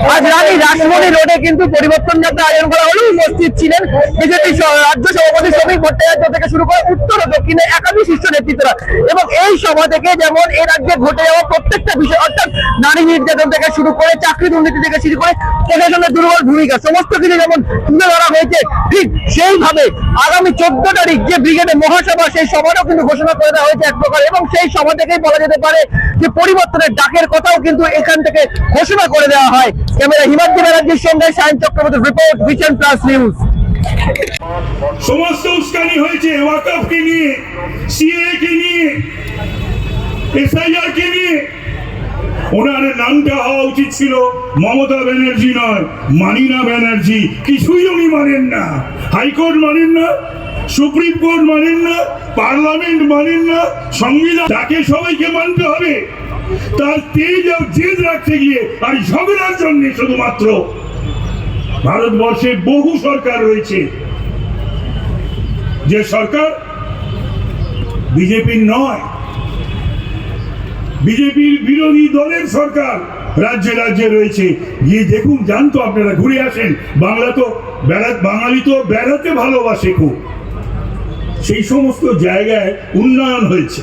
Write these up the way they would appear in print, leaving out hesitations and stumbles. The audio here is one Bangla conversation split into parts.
আজ রানী রাসমণি রোডে কিন্তু পরিবর্তন যাত্রা আয়োজন করা হলো। উপস্থিত ছিলেন বিজেপি রাজ্য সভাপতি শ্রমিক ভট্টাচার্য থেকে শুরু করে উত্তর ও দক্ষিণে একাধিক শীর্ষ নেতৃত্বরা, এবং এই সভা থেকে যেমন এ রাজ্যে ঘটে যাওয়া প্রত্যেকটা বিষয় অর্থাৎ নারী নির্যাতন থেকে শুরু করে চাকরি দুর্নীতি থেকে শুরু করে প্রশাসনের দুর্বল ভূমিকা সমস্ত কিছু যেমন তুলে ধরা হয়েছে, ঠিক সেইভাবে আগামী 14 তারিখ যে ব্রিগেডে মহাসভা, সেই সভাটাও কিন্তু ঘোষণা করে দেওয়া হয়েছে এক প্রকার, এবং সেই সভা থেকেই বলা যেতে পারে যে পরিবর্তনের ডাকের কথাও কিন্তু এখান থেকে ঘোষণা করে দেওয়া হয়। ক্যামেরা হিমাদ্রি ব্যানার্জির সঙ্গে সায়ন চক্রবর্তীর রিপোর্ট, ভিশন প্লাস নিউজ। সমস্ত উস্কানি হয়েছে ওয়াকফকে নিয়ে, সিএএ কে নিয়ে, এসআইআর কে নিয়ে। ওনার নামটা হওয়া উচিত ছিল মমতা ব্যানার্জি নয়, মানিনা ব্যানার্জি। কিছুই উনি মানেন না, হাইকোর্ট মানেন না, সুপ্রিম কোর্ট মানেন না, পার্লামেন্ট মানেন না, সংবিধান। তাকে সবাইকে মানতে হবে। তার তেজ আর জেদ রাখতে গিয়ে আর ঝগড়ার জন্য শুধুমাত্র ভারতবর্ষে বহু সরকার রয়েছে, যে সরকার বিজেপির নয়, বিজেপির বিরোধী দলের সরকার রাজ্যে রাজ্যে রয়েছে। গিয়ে দেখুন, জানতো আপনারা, ঘুরে আসেন। বাঙালি তো বেড়াতে ভালোবাসে খুব। সেই সমস্ত জায়গায় উন্নয়ন হয়েছে,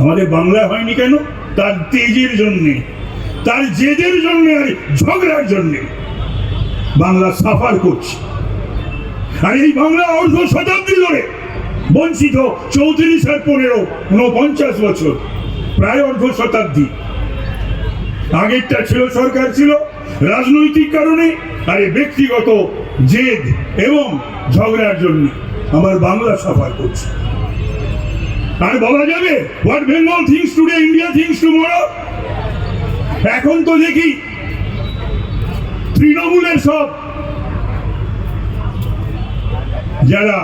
আমাদের বাংলায় হয়নি কেন? তার তেজের জন্যে, তার জেদের জন্যে আর ঝগড়ার জন্যে বাংলা সাফার করছে। আর এই বাংলা অর্ধ শতাব্দী ধরে বঞ্চিত। 34 আর 15, 49 বছর, প্রায় অর্ধ শতাব্দী। আগেরটা ছিল সরকার ছিল রাজনৈতিক কারণে, আর ব্যক্তিগত জেদ এবং ঝগড়ার জন্য আমার বাংলা সাফার করছে। আর বলা যাবে what Bengal things today, India things tomorrow. এখন তো দেখি তৃণমূলের সব যারা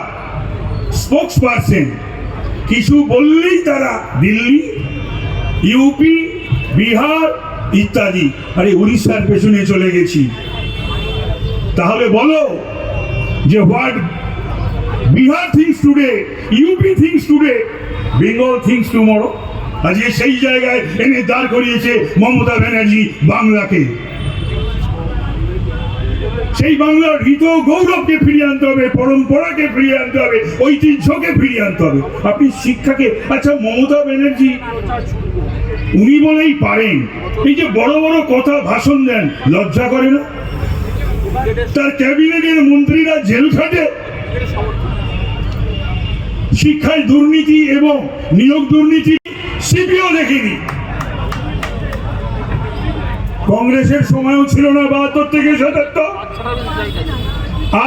স্পোক্স পারসন কিছু বললেই তারা দিল্লি, ইউপি, বিহার ইত্যাদি। আরে উড়িষ্যার পেছনে চলে গেছি। তাহলে বলো যে what Bihar things today, UP things today, Bengal things tomorrow. আজকে সেই জায়গায় এনে দাঁড় করিয়েছে মমতা ব্যানার্জি বাংলাকে। সেই বাংলার হৃত গৌরবকে ফিরিয়ে আনতে হবে, পরম্পরাকে ফিরিয়ে আনতে হবে, ঐতিহ্যকে ফিরিয়ে আনতে হবে। আপনি শিক্ষাকে, আচ্ছা মমতা ব্যানার্জি উনি বলেই পারেন, এই যে বড় বড় কথা ভাষণ দেন, লজ্জা করে না? তার ক্যাবিনেটের মন্ত্রীরা জেল খাটে। শিক্ষায় দুর্নীতি এবং নিয়োগ দুর্নীতি সিপিও দেখেনি। কংগ্রেসের সময়ও ছিল না 72 থেকে 77,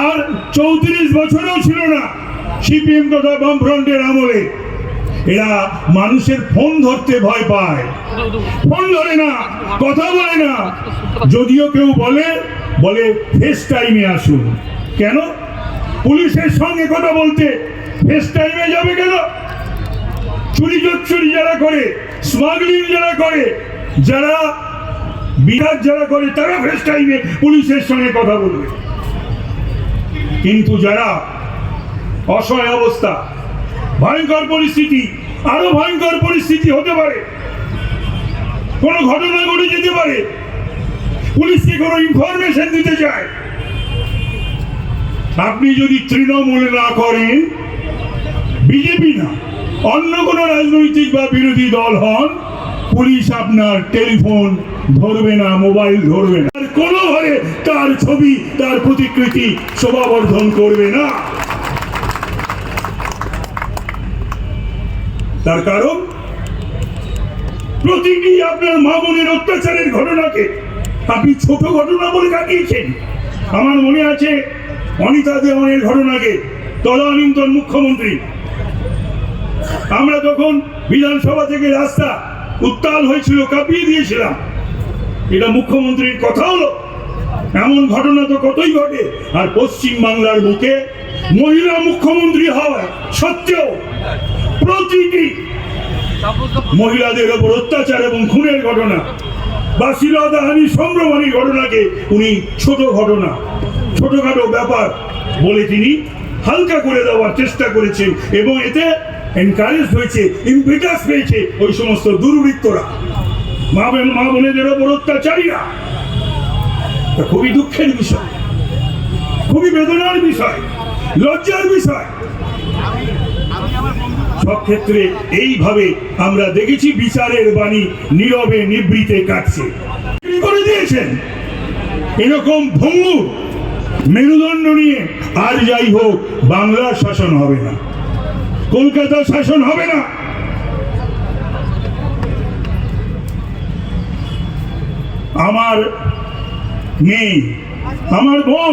আর 34 বছরেও ছিল না সিপিএম তথা বামফ্রন্টের আমলে। এরা মানুষের ফোন ধরতে ভয় পায়, ফোন ধরে না, কথা বলে না। যদিও কেউ বলে ফেস টাইমে আসুন। কেন? পুলিশের সঙ্গে কথা বলতে ফেস টাইমে যাবে কেন? চুরি চুরি যারা করে, স্মাগলিং যারা করে, যারা বিরাট যারা করে, তারা ফেস টাইমে পুলিশের সঙ্গে কথা বলবে। কিন্তু যারা অসহায় অবস্থা, ভয়ঙ্কর পরিস্থিতি, আরো ভয়ঙ্কর পরিস্থিতি হতে পারে, কোন ঘটনা ঘটে যেতে পারে, পুলিশকে কোনো ইনফরমেশন দিতে চায়, আপনি যদি তৃণমূল না করেন, বিজেপি না, অন্য কোন রাজনৈতিক বা বিরোধী দল হন, পুলিশ আপনার টেলিফোন ধরবে না, মোবাইল ধরবে না, কোনো ঘরে তার ছবি, তার প্রতিকৃতি শোভাবর্ধন করবে না। তার কারণ প্রতিটি আপনার মা বোনের অত্যাচারের ঘটনাকে আপনি ছোট ঘটনা বলে কাটিয়েছেন। আমার মনে আছে অনিতা দেওয়ানের ঘটনাকে, তদানীন্তন মুখ্যমন্ত্রী। আমরা তখন বিধানসভা থেকে রাস্তা উত্তাল হয়েছিল, কাঁপিয়ে দিয়েছিলাম। এটা মুখ্যমন্ত্রীর কথা হলো? এমন ঘটনা তো কতই ঘটে। আর পশ্চিম বাংলার বুকে মহিলা মুখ্যমন্ত্রী হওয়া সত্ত্বেও প্রতিটি মহিলাদের উপর অত্যাচার এবং খুনের ঘটনা বা শ্লীলতাহানি, সম্ভ্রমানির ঘটনাকে উনি ছোট ঘটনা, ছোটখাটো ব্যাপার বলে তিনি হালকা করে দেওয়ার চেষ্টা করেছেন, এবং এতে এনকারেজ হয়েছে, ইম্পিটাস পেয়েছে ওই সমস্ত দুর্বৃত্তরা, মা বোনেদের ওপর অত্যাচারীরা। এটা খুবই দুঃখের বিষয়, খুবই বেদনার বিষয়, লজ্জার বিষয়। সব ক্ষেত্রে এইভাবে আমরা দেখেছি বিচারের বাণী নীরবে নিবৃতে কাটছে। করে দিয়েছেন এরকম ভঙ্গুর মেরুদণ্ড নিয়ে আর যাই হোক বাংলার শাসন হবে না, কলকাতার শাসন হবে না। আমার মেয়ে, আমার বোন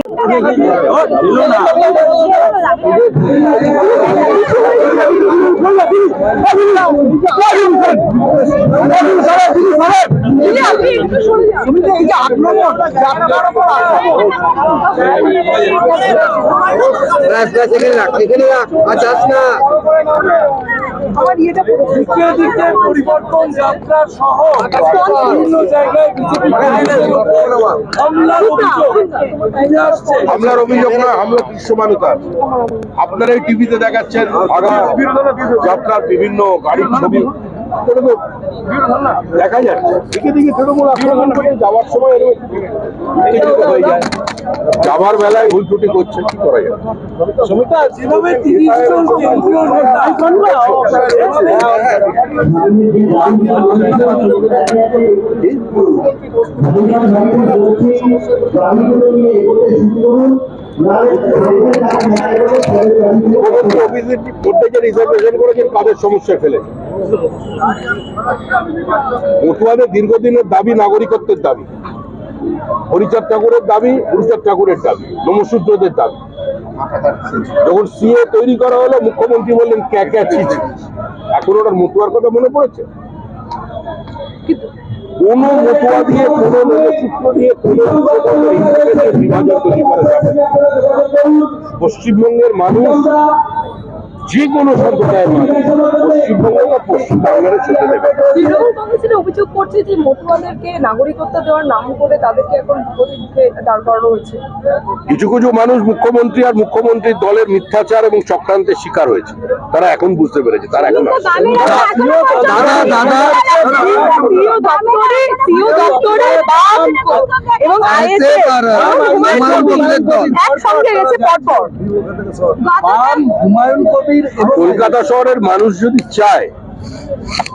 আমার ইয়েটা পরিবর্তন যাত্রা সহ বিভিন্ন জায়গায় হামলার অভিযোগ নয়, হামলা দৃশ্যমানতার। আপনারা এই টিভিতে দেখাচ্ছেন যাত্রার বিভিন্ন গাড়ির ছবি দেখা যাচ্ছে। দিকে দিকে তৃণমূল আক্রমণ করে যাওয়ার সময় উত্তেজিত হয়ে যায়, যাবার বেলায় ভুল ত্রুটি করছে, কি করা যায়? যেভাবে 30 জন কেন্দ্রীয় কাদের সমস্যা ফেলে মতুয়াদের দীর্ঘদিনের দাবি নাগরিকত্বের দাবি, হরিচাঁদ ঠাকুরের দাবি, হরিচাঁদ ঠাকুরের দাবি, নমশূদ্রদের দাবি। যখন সিএ তৈরি করা হলো মুখ্যমন্ত্রী বললেন ক্যাকা ছিছি। এখন ওনার মতুয়ার কথা মনে পড়েছে? কোন মতুয়া দিয়ে, কোন নমশূদ্র দিয়ে, কোন বিভাজন তৈরি করা যাবে? পশ্চিমবঙ্গের মানুষ যে কোনো সম্প্রদায়ের মানুষ পশ্চিমবঙ্গ বা পশ্চিমবাংলার চলতে দেবে। তৃণমূল কংগ্রেসের অভিযোগ করছে যে মতুয়াদেরকে নাগরিকত্ব দেওয়ার নাম করে তাদেরকে এখন বিপদে দাঁড় করানো হয়েছে। কিছু কিছু মানুষ মুখ্যমন্ত্রী আর মুখ্যমন্ত্রীর দলের মিথ্যাচার এবং চক্রান্তের শিকার হয়েছে, তারা এখন বুঝতে পেরেছে, তারা এখন কলকাতা শহরের মানুষ যদি চায়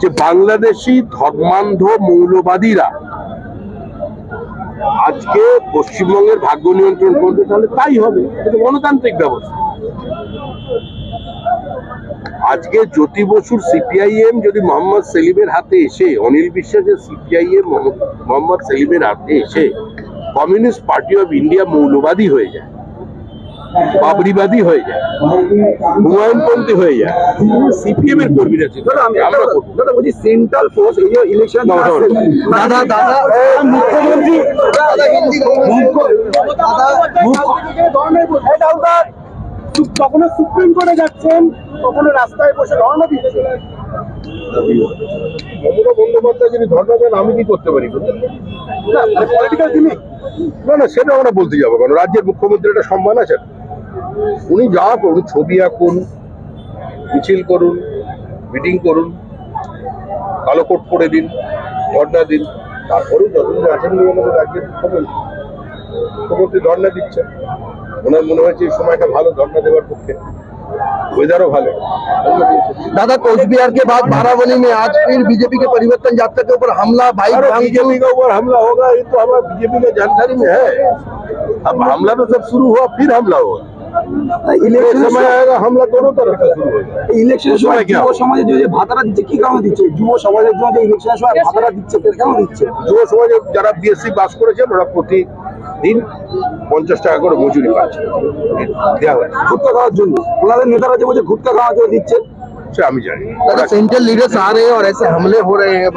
যে বাংলাদেশি ধর্মান্ধ মৌলবাদীরা আজকে পশ্চিমবঙ্গের ভাগ্য নিয়ন্ত্রণ করবে, তাহলে তাই হবে। এটা গণতান্ত্রিক ব্যবস্থা। আজকে জ্যোতি বসুর সিপিআইএম যদি মোহাম্মদ সেলিমের হাতে এসে, অনিল বিশ্বাসের সিপিআইএম মোহাম্মদ সেলিমের হাতে এসে কমিউনিস্ট পার্টি অফ ইন্ডিয়া মৌলবাদী হয়ে যায়, বাবরিবাদী হয়ে যায়, হুমায়ুনপন্থী হয়ে যায়, সিপিএম এর কর্মীরা ছিল। আমরা বলছি সেন্ট্রাল ফোর্স এই যে ইলেকশন মুখ্যমন্ত্রী কখনো সুপ্রিম কোর্টে যাচ্ছেন, কখনো রাস্তায় বসে ধর্ণা দিচ্ছেন। মমতা বন্দ্যোপাধ্যায় যদি ধর্ণা দেন আমি কি করতে পারি? পলিটিক্যাল জিনিস না, না, সেটা আমরা বলতে যাবো কারণ রাজ্যের মুখ্যমন্ত্রীর একটা সম্মান আছে। উনি যা করুন, ছবি আঁকুন, মিছিল করুন, মিটিং করুন, কালো কোট পরে দিন, ধর্ণা দিন, তারপরেও যতদিন আছেন আমাদের রাজ্যের মুখ্যমন্ত্রী ধর্ণা দিচ্ছেন। ওনার মনে হয়েছে এই সময়টা ভালো ধর্ণা দেওয়ার পক্ষে, वेदर भालो। दादा कोचबिहार के बाद बाराबंकी में आज फिर बीजेपी के परिवर्तन यात्रा के ऊपर हमला, बाइक बीजेपी के ऊपर हमला होगा, ये तो हमारा बीजेपी का जानकारी में है। अब हमला तो सब शुरू हुआ, फिर हमला होगा, इलेक्शन समय आएगा, हमला दोनों तरफ से शुरू होगा। ইলেকশনের সময় যুব সমাজে যে ভাতাটা দিচ্ছে কি কারণে দিচ্ছে? যুব সমাজের জন্য যে ইলেকশনের সময় ভাতাটা দিচ্ছে কেন দিচ্ছে? যুব সমাজে যারা বিএসসি পাস করেছেন ওরা প্রতিদিন 50 টাকা করে মজুরি পাচ্ছে, দেওয়া হয় গুটকা খাওয়ার জন্য। ওনাদের নেতারা যে বলছে গুটকা খাওয়ার জন্য দিচ্ছে, সে আমি জানি। सेंट्रल लीडर्स आ रहे हैं और ऐसे हमले हो रहे हैं।